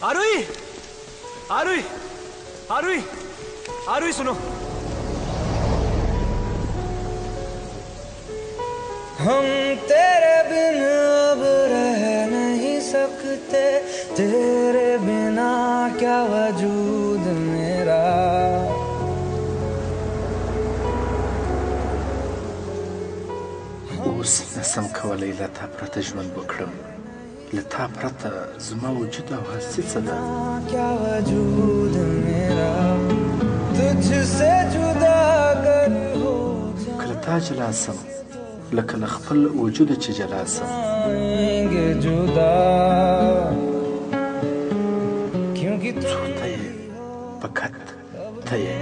आरुई आरुई आरुई आरुई सुनो। हम तेरे बिन अब रह नहीं सकते, तेरे बिना क्या वजूद मेरा। اوس نسم کولی له تا پرته ژوند وکړم، له تا پرته زما وجود او هستي څه ده؟ क्या वजूद मेरा तुझसे जुदा कर हो کله تا جلا سم لکه له خپل وجوده چې جلا سم. जाएंगे जुदा क्योंकि څو ته یې فقط ته یې.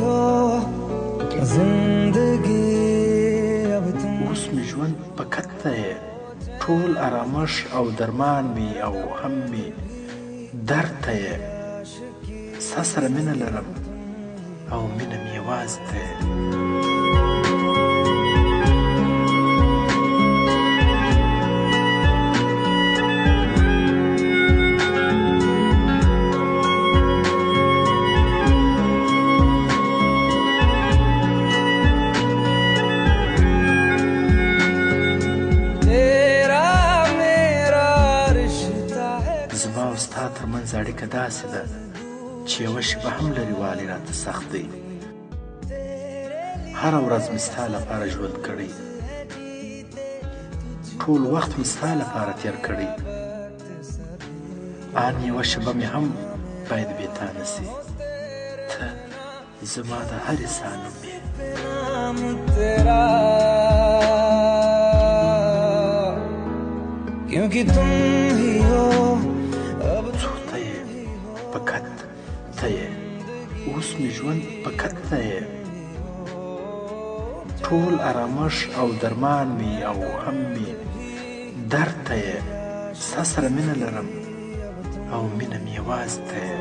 हो जिंदगी अब तुम اوس مې ژوند فقط ته یې، ټول ارامش او درمان مې او هم مې درد ته یې. ستا سره مینه لرم او مینه مې یوازې ته یې. زما او ستا ترمنځ اړیکه داسې ده چې یوه شېبه هم لرې والی راته سخت دی. هره ورځ مې ستا لپاره ژوند کړی، ټول وخت مې ستا لپاره تېر کړی. ان یوه شېبه مې هم باید بې تا نه سي. ته زما د هرې ساه نوم یې. नाम तेरा क्योंकि तुम ही हो अब څو ته یې فقط ته یې. اوس مې ژوند فقط ته یې، ټول ارامش او درمان مې او هم مې درد ته یې. ستا سره مینه لرم او مینه مې یوازې ته یې.